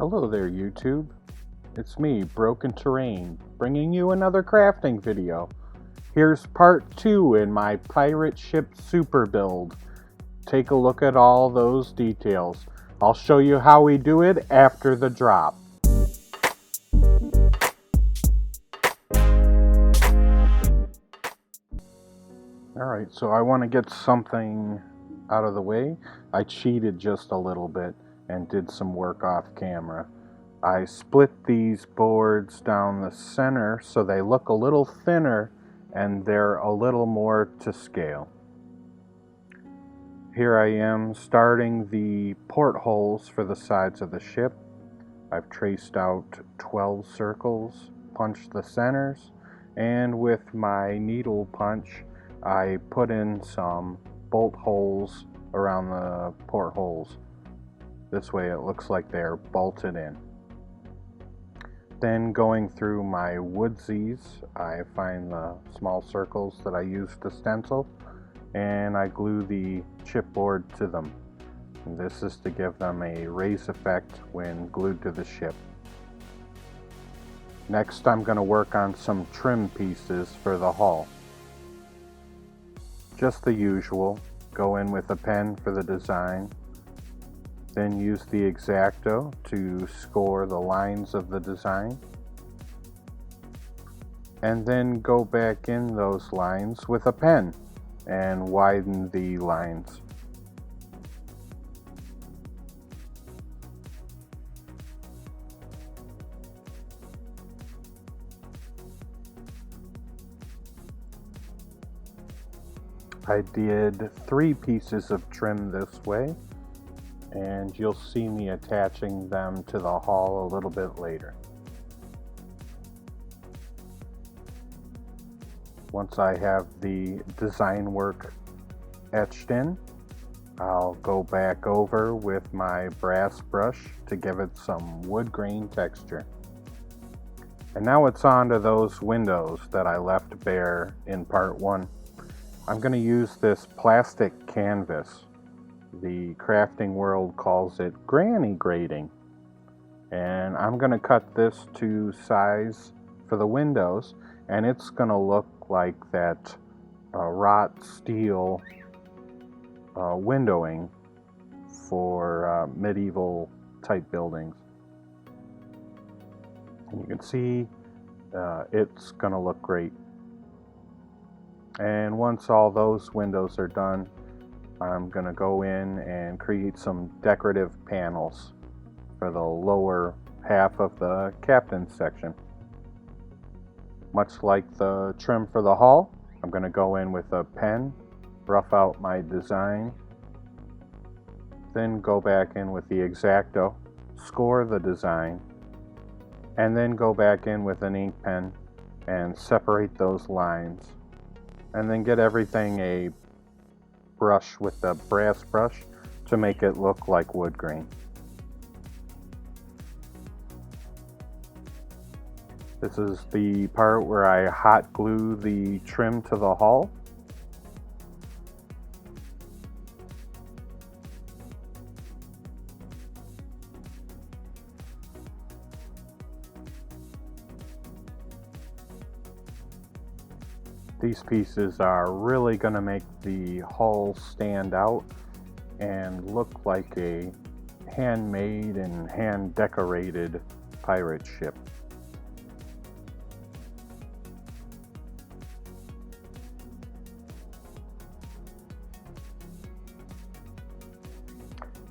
Hello there, YouTube. It's me, Broken Terrain, bringing you another crafting video. Here's part 2 in my pirate ship super build. Take a look at all those details. I'll show you how we do it after the drop. Alright, so I want to get something out of the way. I cheated just a little bit and did some work off camera. I split these boards down the center so they look a little thinner and they're a little more to scale. Here I am starting the portholes for the sides of the ship. I've traced out 12 circles, punched the centers, and with my needle punch I put in some bolt holes around the portholes. This way it looks like they're bolted in. Then going through my woodsies, I find the small circles that I use to stencil and I glue the chipboard to them. And this is to give them a raise effect when glued to the ship. Next I'm going to work on some trim pieces for the hull. Just the usual, go in with a pen for the design, then use the X-Acto to score the lines of the design, and then go back in those lines with a pen and widen the lines. I did 3 pieces of trim this way, and you'll see me attaching them to the hull a little bit later. Once I have the design work etched in, I'll go back over with my brass brush to give it some wood grain texture. And now it's on to those windows that I left bare in part 1. I'm going to use this plastic canvas. The crafting world calls it granny grating. And I'm going to cut this to size for the windows, and it's going to look like that wrought steel windowing for medieval type buildings. And you can see it's going to look great. And once all those windows are done, I'm going to go in and create some decorative panels for the lower half of the captain's section. Much like the trim for the hull, I'm going to go in with a pen, rough out my design, then go back in with the X-Acto, score the design, and then go back in with an ink pen and separate those lines. And then get everything a brush with the brass brush to make it look like wood grain. This is the part where I hot glue the trim to the hull. These pieces are really going to make the hull stand out and look like a handmade and hand decorated pirate ship.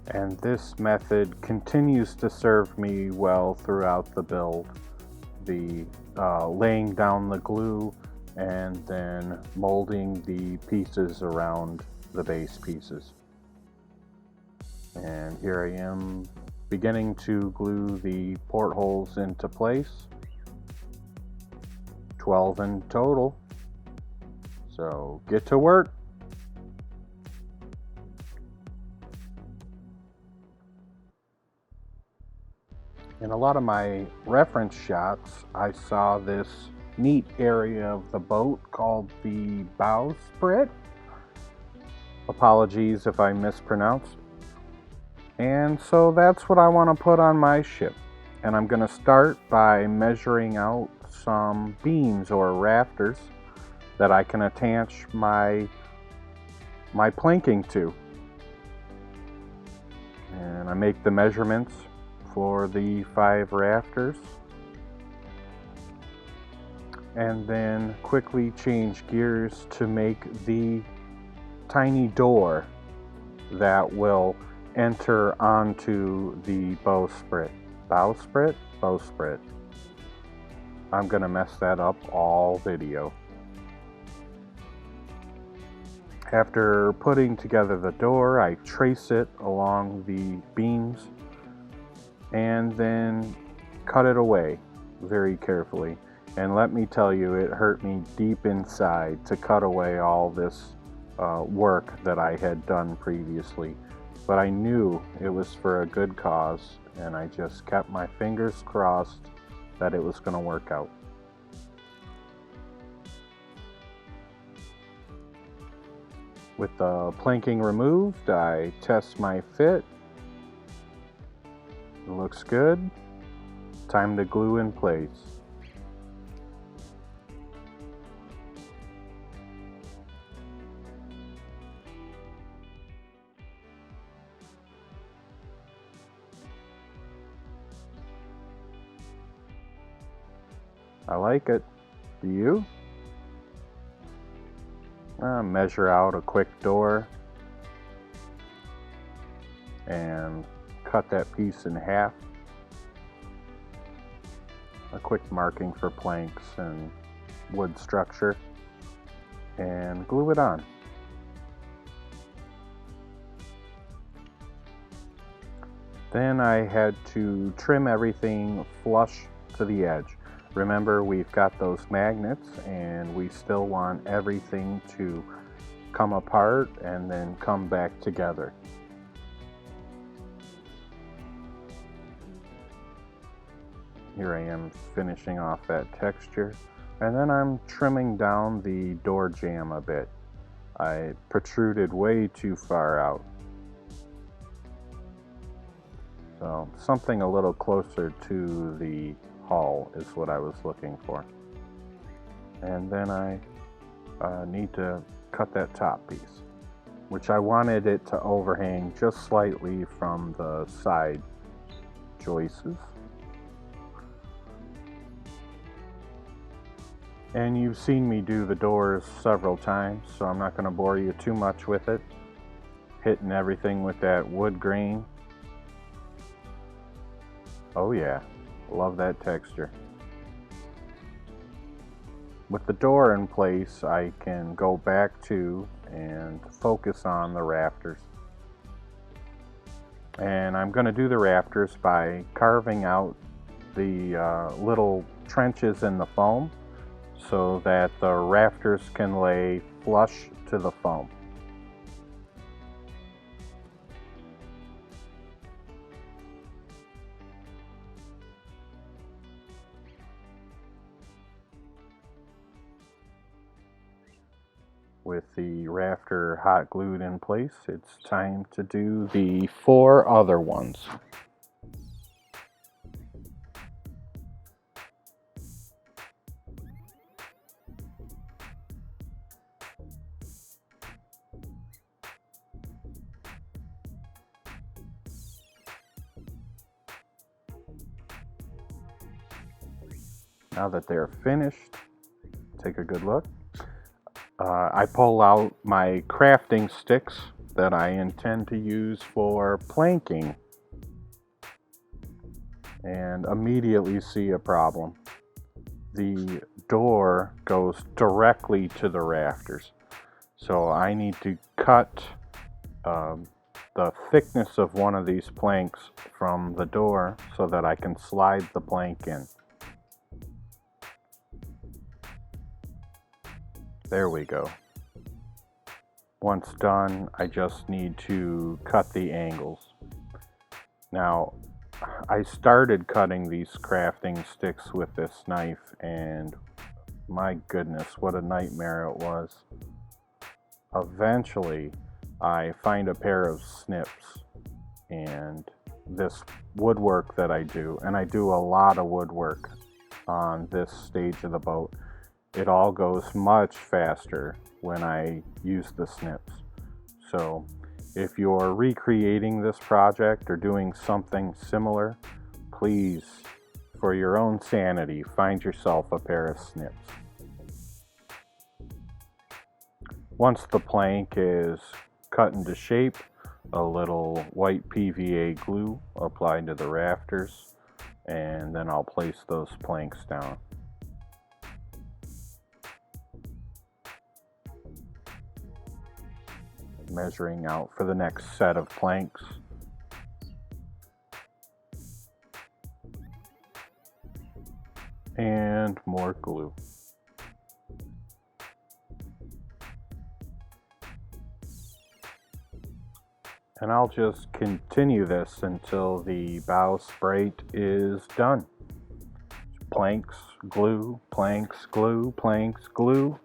And this method continues to serve me well throughout the build. The laying down the glue and then molding the pieces around the base pieces. And here I am beginning to glue the portholes into place. 12 in total. So get to work. In a lot of my reference shots, I saw this neat area of the boat called the Bowsprit. Apologies if I mispronounced. And so that's what I want to put on my ship. And I'm going to start by measuring out some beams or rafters that I can attach my planking to. And I make the measurements for the 5 rafters. And then quickly change gears to make the tiny door that will enter onto the bowsprit. Bowsprit? Bowsprit. I'm gonna mess that up all video. After putting together the door, I trace it along the beams and then cut it away very carefully. And let me tell you, it hurt me deep inside to cut away all this work that I had done previously. But I knew it was for a good cause, and I just kept my fingers crossed that it was going to work out. With the planking removed, I test my fit. It looks good. Time to glue in place. I like it. Do you? Measure out a quick door and cut that piece in half. A quick marking for planks and wood structure, and glue it on. Then I had to trim everything flush to the edge. Remember, we've got those magnets and we still want everything to come apart and then come back together. Here I am finishing off that texture, and then I'm trimming down the door jamb a bit. I protruded way too far out. So something a little closer to the hull is what I was looking for. And then I need to cut that top piece, which I wanted it to overhang just slightly from the side joists. And you've seen me do the doors several times, so I'm not going to bore you too much with it. Hitting everything with that wood grain. Oh yeah, love that texture. With the door in place, I can go back to and focus on the rafters. And I'm going to do the rafters by carving out the little trenches in the foam so that the rafters can lay flush to the foam. With the rafter hot glued in place, it's time to do the 4 other ones. Now that they're finished, take a good look. I pull out my crafting sticks that I intend to use for planking and immediately see a problem. The door goes directly to the rafters, so I need to cut the thickness of one of these planks from the door so that I can slide the plank in. There we go. Once done, I just need to cut the angles. Now, I started cutting these crafting sticks with this knife, and my goodness, what a nightmare it was. Eventually, I find a pair of snips, And this woodwork that I do, and I do a lot of woodwork on this stage of the boat, it all goes much faster when I use the snips. So if you're recreating this project or doing something similar, please, for your own sanity, find yourself a pair of snips. Once the plank is cut into shape, a little white PVA glue applied to the rafters, and then I'll place those planks down. Measuring out for the next set of planks. And more glue. And I'll just continue this until the bowsprit is done. Planks, glue, planks, glue, planks, glue,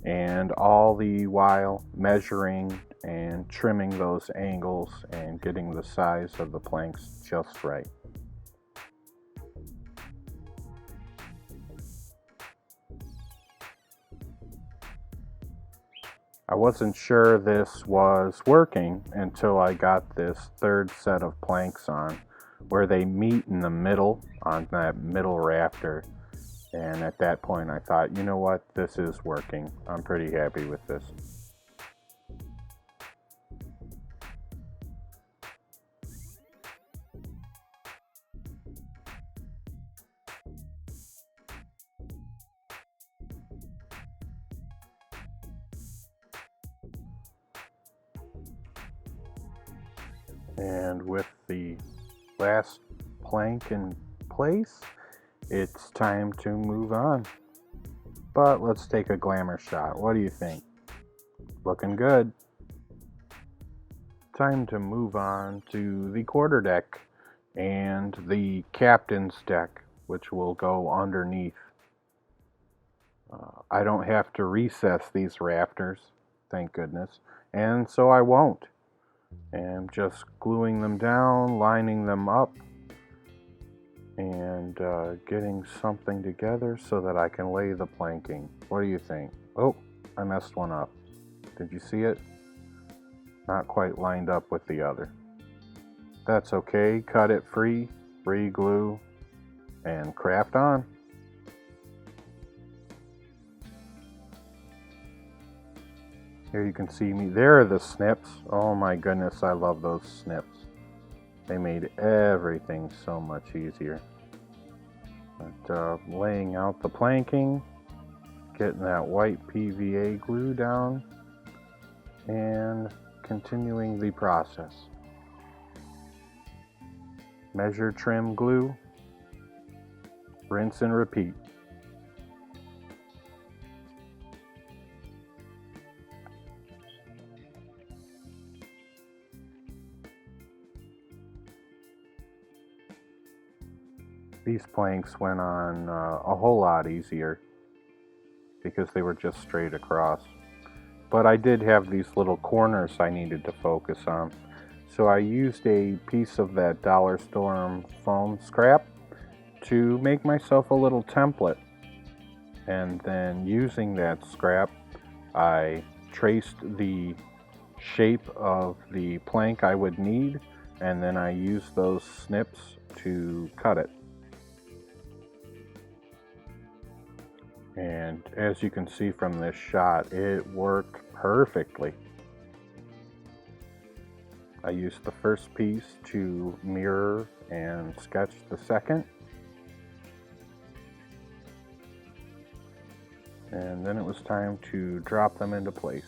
and all the while measuring and trimming those angles and getting the size of the planks just right. I wasn't sure this was working until I got this third set of planks on, where they meet in the middle on that middle rafter. And at that point I thought, you know what, this is working. I'm pretty happy with this. And with the last plank in place, it's time to move on. But let's take a glamour shot. What do you think? Looking good. Time to move on to the quarterdeck and the captain's deck, which will go underneath. I don't have to recess these rafters, thank goodness, and so I won't. And just gluing them down, lining them up, and getting something together so that I can lay the planking. What do you think? Oh, I messed one up. Did you see it? Not quite lined up with the other. That's okay. Cut it free, re-glue, and craft on. Here you can see me. There are the snips. Oh my goodness, I love those snips. They made everything so much easier. But laying out the planking, getting that white PVA glue down, and continuing the process. Measure, trim, glue, rinse and repeat. These planks went on a whole lot easier because they were just straight across. But I did have these little corners I needed to focus on. So I used a piece of that Dollar Store foam scrap to make myself a little template. And then using that scrap, I traced the shape of the plank I would need, and then I used those snips to cut it. And as you can see from this shot, it worked perfectly. I used the first piece to mirror and sketch the second. And then it was time to drop them into place.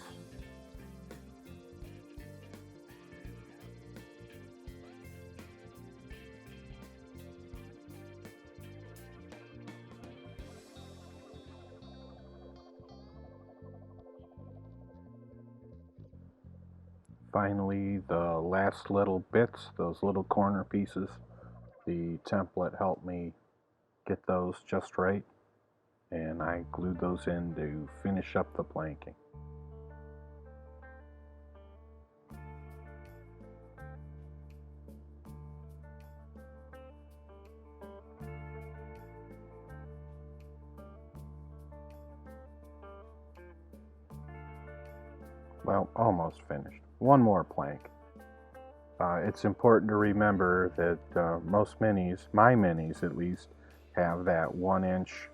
Finally, the last little bits, those little corner pieces, the template helped me get those just right, and I glued those in to finish up the planking. Well, almost finished. One more plank. It's important to remember that most minis, my minis at least, have that 1-inch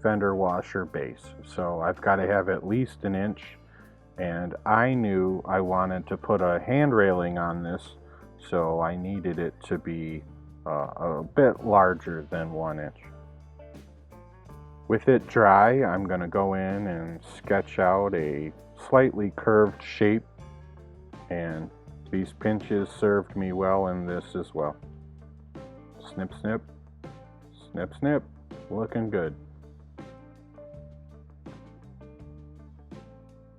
fender washer base. So I've got to have at least an inch, and I knew I wanted to put a hand railing on this, so I needed it to be a bit larger than 1 inch. With it dry, I'm going to go in and sketch out a slightly curved shape, and these pinches served me well in this as well. Snip, snip, snip, snip, looking good.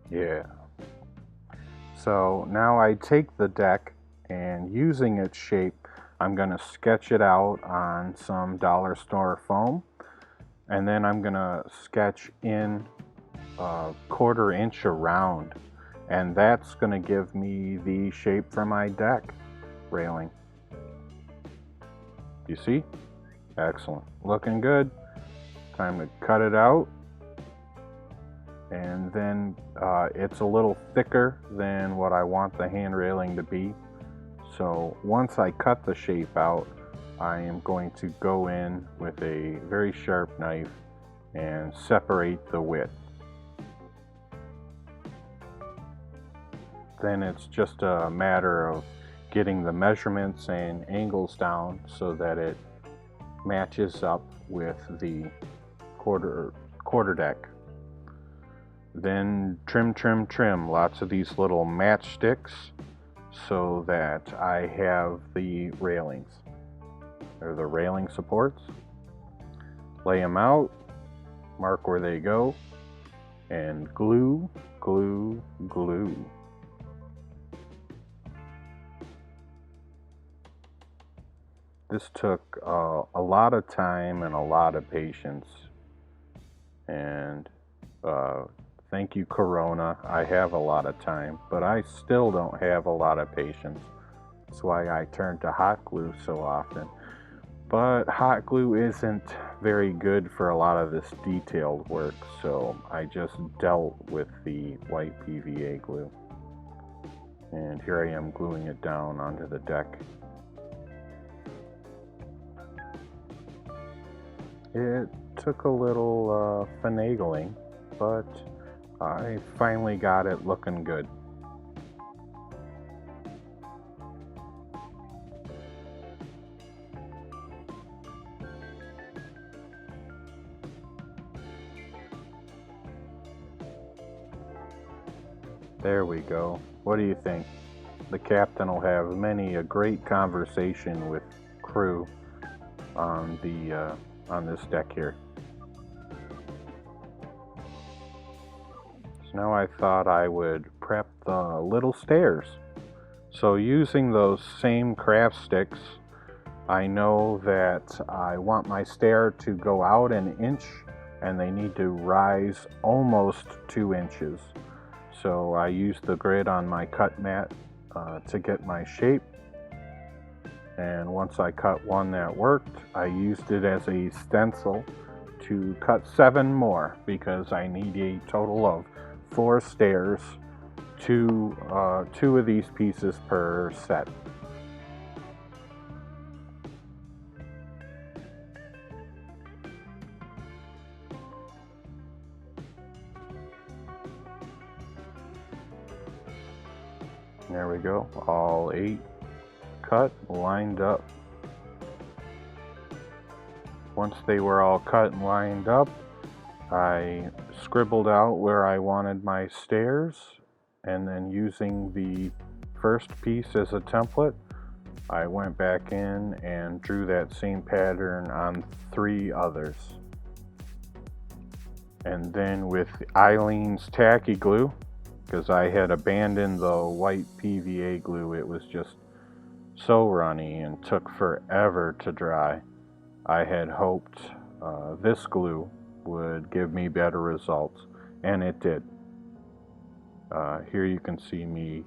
Yeah. So now I take the deck, and using its shape, I'm going to sketch it out on some dollar store foam, and then I'm going to sketch in a 1/4 inch around, and that's going to give me the shape for my deck railing. You see? Excellent. Looking good. Time to cut it out. And then it's a little thicker than what I want the hand railing to be. So once I cut the shape out, I am going to go in with a very sharp knife and separate the width. Then it's just a matter of getting the measurements and angles down so that it matches up with the quarter deck. Then trim lots of these little matchsticks so that I have the railings, or the railing supports. Lay them out, mark where they go, and glue, glue, glue. This took a lot of time and a lot of patience, and thank you, Corona. I have a lot of time, but I still don't have a lot of patience. That's why I turn to hot glue so often. But hot glue isn't very good for a lot of this detailed work, so I just dealt with the white PVA glue. And here I am gluing it down onto the deck. It took a little finagling, but I finally got it looking good. There we go. What do you think? The captain will have many a great conversation with crew on this deck here. So now I thought I would prep the little stairs. So using those same craft sticks, I know that I want my stair to go out an inch, and they need to rise almost 2 inches. So I used the grid on my cut mat to get my shape. And once I cut one that worked, I used it as a stencil to cut 7 more, because I need a total of 4 stairs, two of these pieces per set. There we go, all 8 cut, lined up. Once they were all cut and lined up, I scribbled out where I wanted my stairs, and then using the first piece as a template, I went back in and drew that same pattern on 3 others. And then with Eileen's tacky glue, because I had abandoned the white PVA glue, it was just so runny and took forever to dry. I had hoped this glue would give me better results, and it did. Here you can see me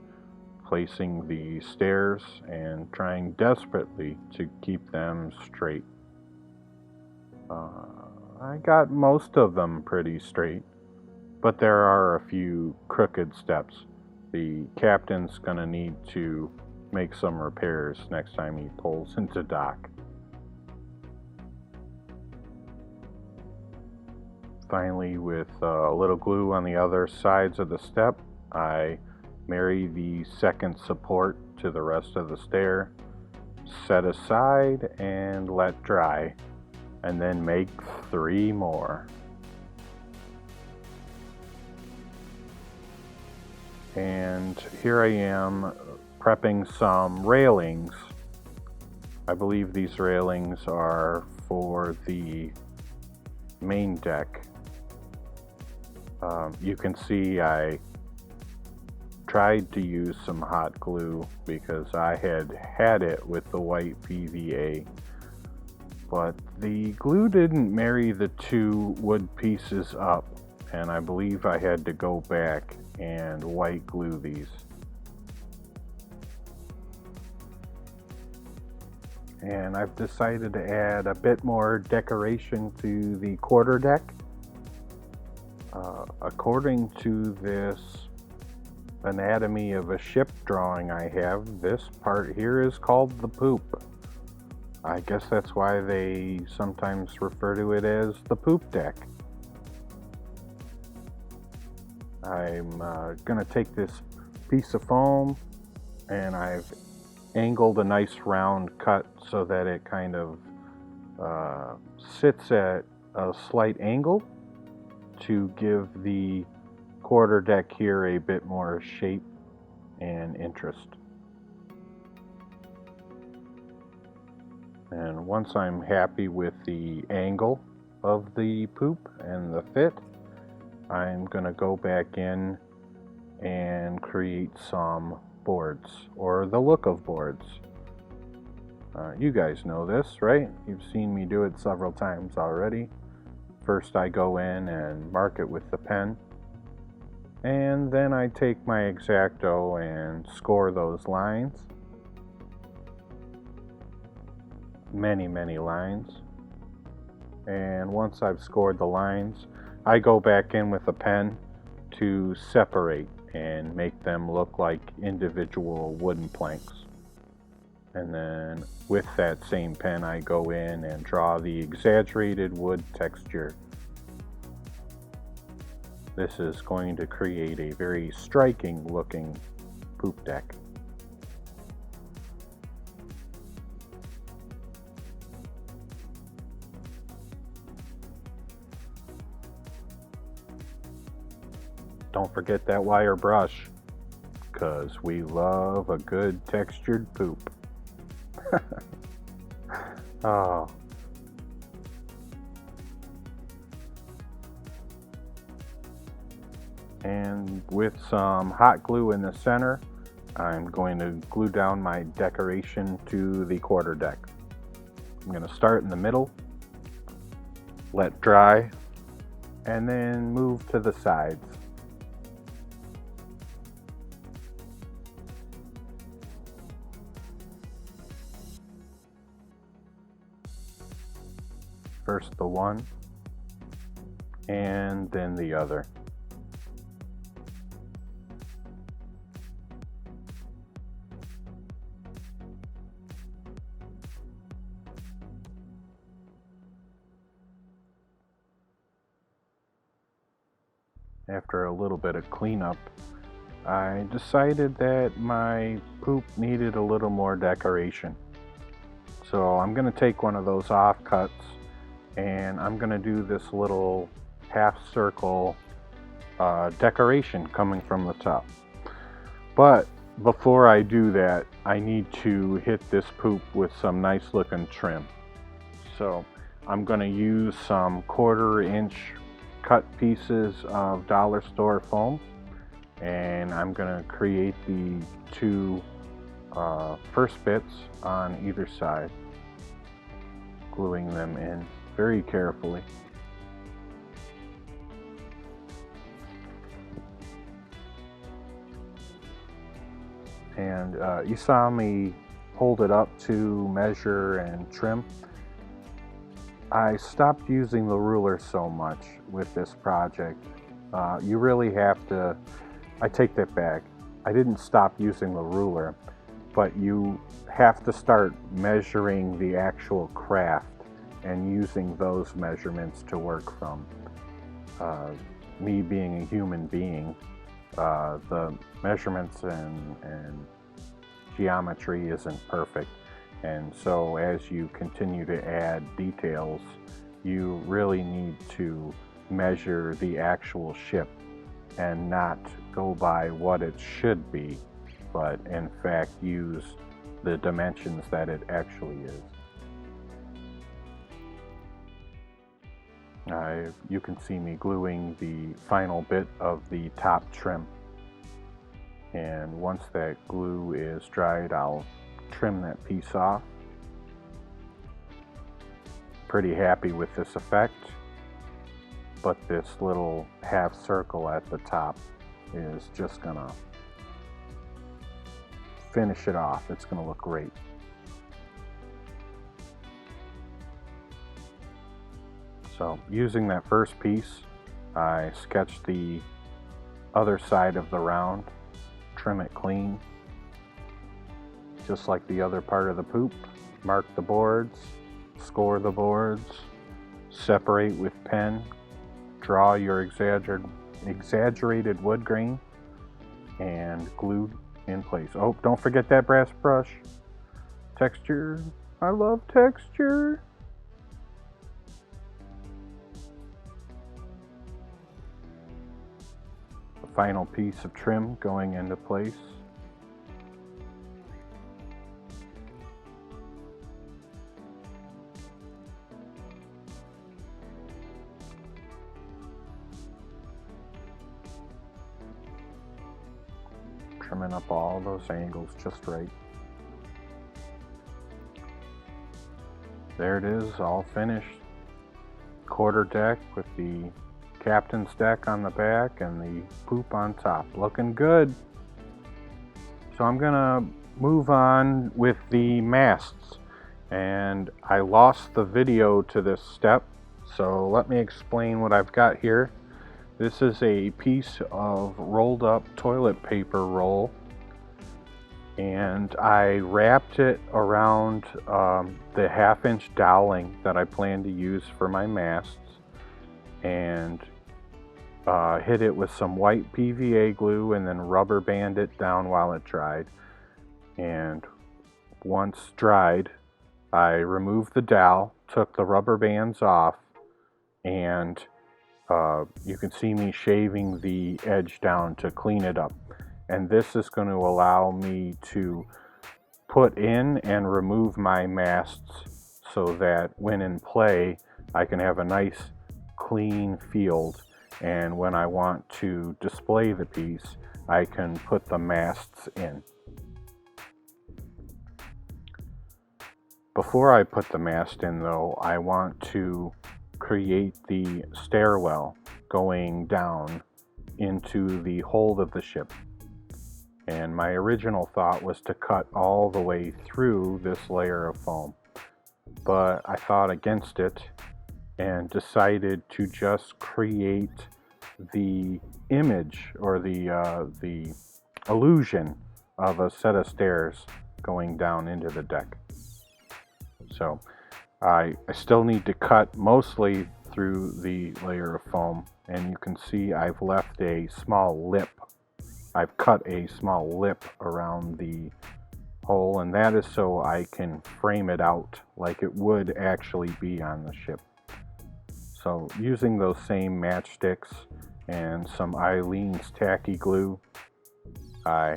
placing the stairs and trying desperately to keep them straight. I got most of them pretty straight, but there are a few crooked steps. the captain's gonna need to make some repairs next time he pulls into dock. Finally, with a little glue on the other sides of the step, I marry the second support to the rest of the stair, set aside and let dry, and then make 3 more. And here I am prepping some railings. I believe these railings are for the main deck. You can see I tried to use some hot glue because I had it with the white PVA, but the glue didn't marry the 2 wood pieces up, and I believe I had to go back and white glue these. And I've decided to add a bit more decoration to the quarterdeck. According to this anatomy of a ship drawing I have, this part here is called the poop. I guess that's why they sometimes refer to it as the poop deck. I'm gonna take this piece of foam, and I've angled a nice round cut so that it kind of sits at a slight angle to give the quarterdeck here a bit more shape and interest. And once I'm happy with the angle of the poop and the fit, I'm gonna go back in and create some boards, or the look of boards. You guys know this, right? You've seen me do it several times already. First I go in and mark it with the pen, and then I take my X-Acto and score those lines. Many lines. And once I've scored the lines, I go back in with a pen to separate and make them look like individual wooden planks. And then with that same pen, I go in and draw the exaggerated wood texture. This is going to create a very striking looking poop deck. Don't forget that wire brush, because we love a good textured poop. Oh. And with some hot glue in the center, I'm going to glue down my decoration to the quarterdeck. I'm going to start in the middle, let dry, and then move to the sides. First the one, and then the other. After a little bit of cleanup, I decided that my poop needed a little more decoration. So I'm going to take one of those offcuts, and I'm going to do this little half circle decoration coming from the top. But before I do that, I need to hit this poop with some nice looking trim. So I'm going to use some 1/4 inch cut pieces of dollar store foam, and I'm going to create the 2 first bits on either side, gluing them in very carefully. And you saw me hold it up to measure and trim. I stopped using the ruler so much with this project. You really have to, I take that back. I didn't stop using the ruler, but you have to start measuring the actual craft and using those measurements to work from. Me being a human being, the measurements and geometry isn't perfect, and so as you continue to add details, you really need to measure the actual ship and not go by what it should be, but in fact use the dimensions that it actually is. You can see me gluing the final bit of the top trim, and once that glue is dried, I'll trim that piece off. Pretty happy with this effect, but this little half circle at the top is just gonna finish it off. It's gonna look great. So using that first piece, I sketched the other side of the round, trim it clean, just like the other part of the poop. Mark the boards, score the boards, separate with pen, draw your exaggerated wood grain, and glue in place. Oh, don't forget that brass brush. Texture, I love texture. The final piece of trim going into place. Trimming up all those angles just right. There it is, all finished. Quarter deck with the captain's deck on the back and the poop on top. Looking good. So I'm gonna move on with the masts, and I lost the video to this step, so let me explain what I've got here. This is a piece of rolled up toilet paper roll, and I wrapped it around the 1/2-inch doweling that I plan to use for my masts, and hit it with some white PVA glue and then rubber band it down while it dried. And once dried, I removed the dowel, took the rubber bands off, and you can see me shaving the edge down to clean it up. And this is going to allow me to put in and remove my masts so that when in play, I can have a nice clean field. And when I want to display the piece, I can put the masts in. Before I put the mast in though, I want to create the stairwell going down into the hold of the ship. And my original thought was to cut all the way through this layer of foam, but I thought against it and decided to just create the image or the illusion of a set of stairs going down into the deck. So I still need to cut mostly through the layer of foam, and you can see I've left a small lip. I've cut a small lip around the hole, and that is so I can frame it out like it would actually be on the ship. So using those same matchsticks and some Eileen's tacky glue, I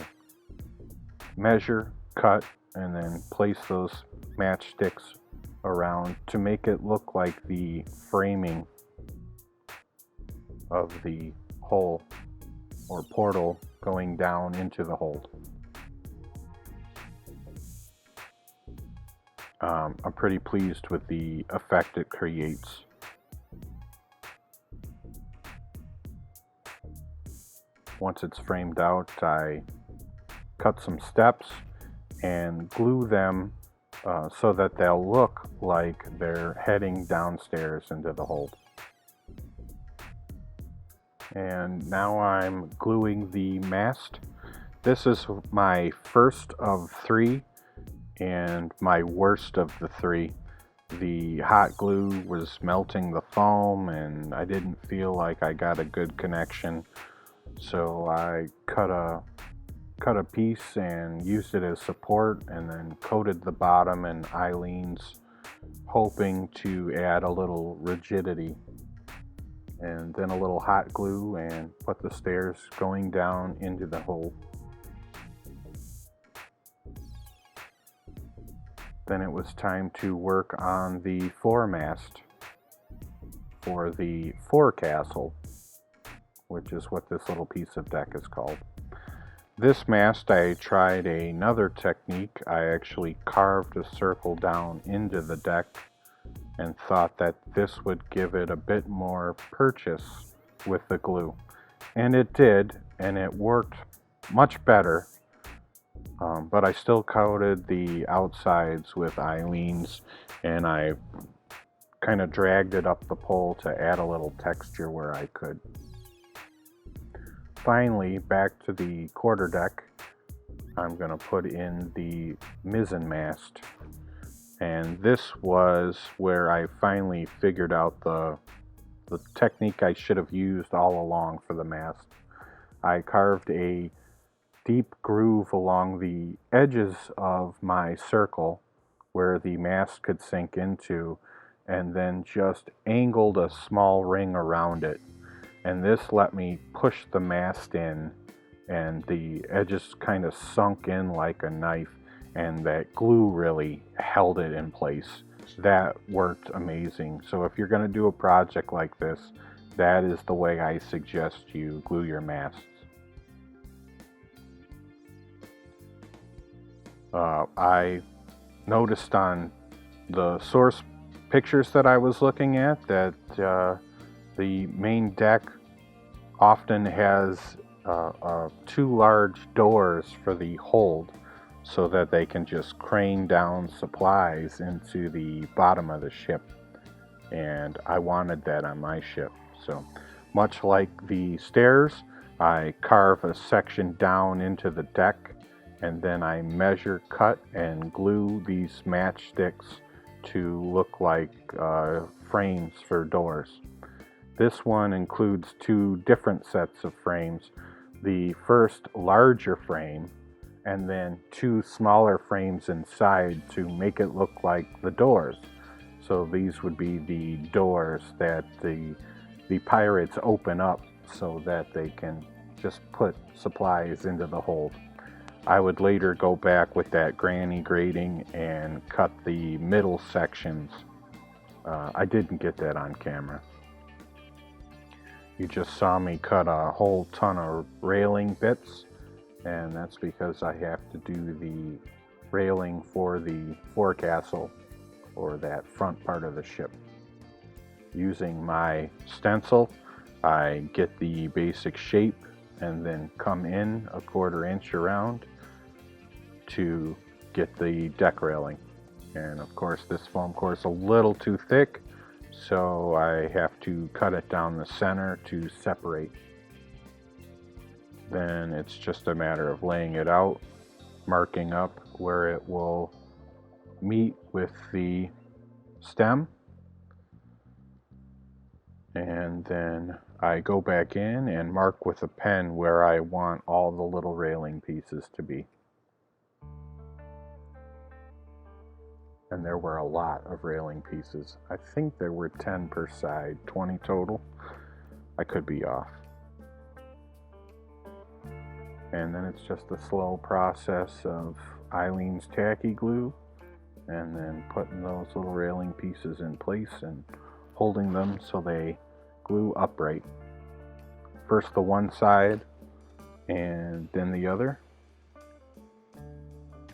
measure, cut, and then place those matchsticks around to make it look like the framing of the hole or portal going down into the hold. I'm pretty pleased with the effect it creates. Once it's framed out, I cut some steps and glue them so that they'll look like they're heading downstairs into the hold. And now I'm gluing the mast, This is my first of 3 and my worst of the 3. The hot glue was melting the foam and I didn't feel like I got a good connection. So I cut a piece and used it as support and then coated the bottom in Eileen's, hoping to add a little rigidity. And then a little hot glue and put the stairs going down into the hole. Then it was time to work on the foremast for the forecastle, which is what this little piece of deck is called. This mast, I tried another technique. I actually carved a circle down into the deck and thought that this would give it a bit more purchase with the glue. And it did, and it worked much better. But I still coated the outsides with Eileen's, and I kind of dragged it up the pole to add a little texture where I could. Finally, back to the quarterdeck, I'm going to put in the mizzen mast. And this was where I finally figured out the technique I should have used all along for the mast. I carved a deep groove along the edges of my circle where the mast could sink into, and then just angled a small ring around it. And this let me push the mast in, and the edges kind of sunk in like a knife, and that glue really held it in place. That worked amazing. So if you're going to do a project like this, that is the way I suggest you glue your masts. I noticed on the source pictures that I was looking at that the main deck often has 2 large doors for the hold, so that they can just crane down supplies into the bottom of the ship. And I wanted that on my ship. So much like the stairs, I carve a section down into the deck, and then I measure, cut, and glue these matchsticks to look like frames for doors. This one includes 2 different sets of frames. The first larger frame, and then 2 smaller frames inside to make it look like the doors. So these would be the doors that the pirates open up so that they can just put supplies into the hold. I would later go back with that granny grating and cut the middle sections. I didn't get that on camera. You just saw me cut a whole ton of railing bits, and that's because I have to do the railing for the forecastle, or that front part of the ship. Using my stencil, I get the basic shape and then come in a 1/4 inch around to get the deck railing. And of course this foam core is a little too thick, so I have to cut it down the center to separate. Then it's just a matter of laying it out, marking up where it will meet with the stem, and then I go back in and mark with a pen where I want all the little railing pieces to be. And there were a lot of railing pieces. I think there were 10 per side, 20 total. I could be off. And then it's just a slow process of Eileen's tacky glue, and then putting those little railing pieces in place and holding them so they glue upright. First the one side and then the other.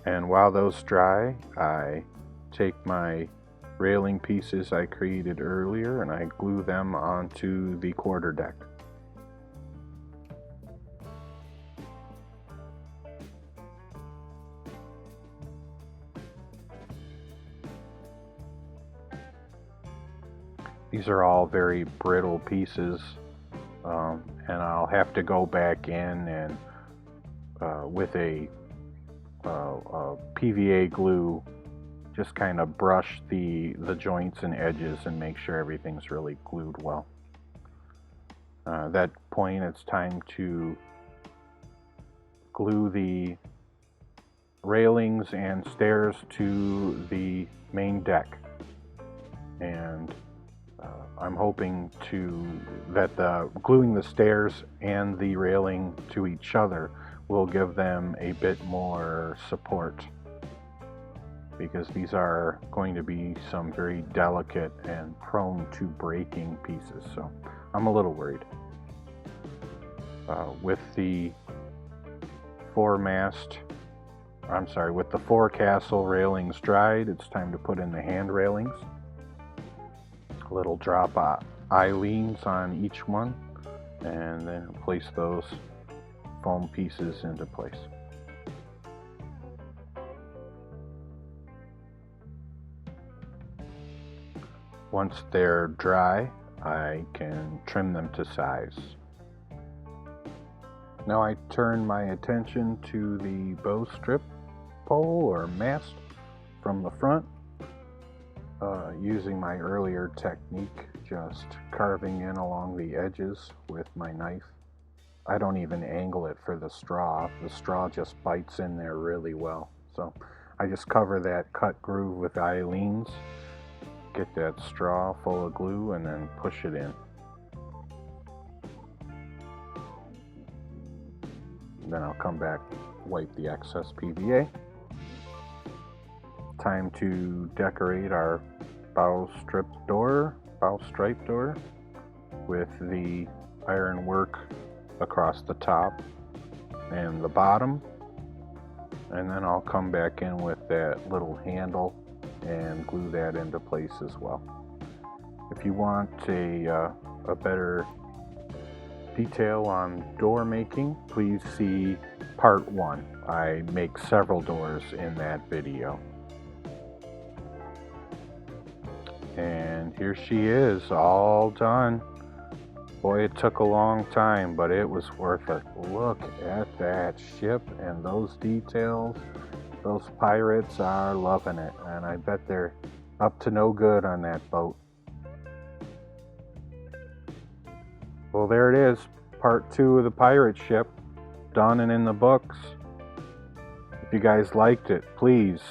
And while those dry, I take my railing pieces I created earlier and I glue them onto the quarterdeck. These are all very brittle pieces, and I'll have to go back in and with a PVA glue, just kind of brush the joints and edges and make sure everything's really glued well. At that point, it's time to glue the railings and stairs to the main deck. And I'm hoping that gluing the stairs and the railing to each other will give them a bit more support, because these are going to be some very delicate and prone to breaking pieces, so I'm a little worried. With the with the forecastle railings dried, it's time to put in the hand railings. A little drop of Aleene's on each one, and then place those foam pieces into place. Once they're dry, I can trim them to size. Now I turn my attention to the bowsprit pole or mast from the front, using my earlier technique, just carving in along the edges with my knife. I don't even angle it for the straw. The straw just bites in there really well. So I just cover that cut groove with Aleene's, get that straw full of glue, and then push it in. Then I'll come back, wipe the excess PVA. Time to decorate our bowsprit door with the ironwork across the top and the bottom, and then I'll come back in with that little handle and glue that into place as well. If you want a better detail on door making, please see part 1. I make several doors in that video. And here she is, all done. Boy, it took a long time, but it was worth it. Look at that ship and those details. Those pirates are loving it, and I bet they're up to no good on that boat. Well, there it is, part 2 of the pirate ship, done and in the books. If you guys liked it, please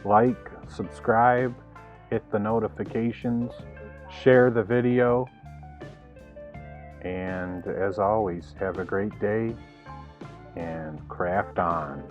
like, subscribe, hit the notifications, share the video, and as always, have a great day and craft on.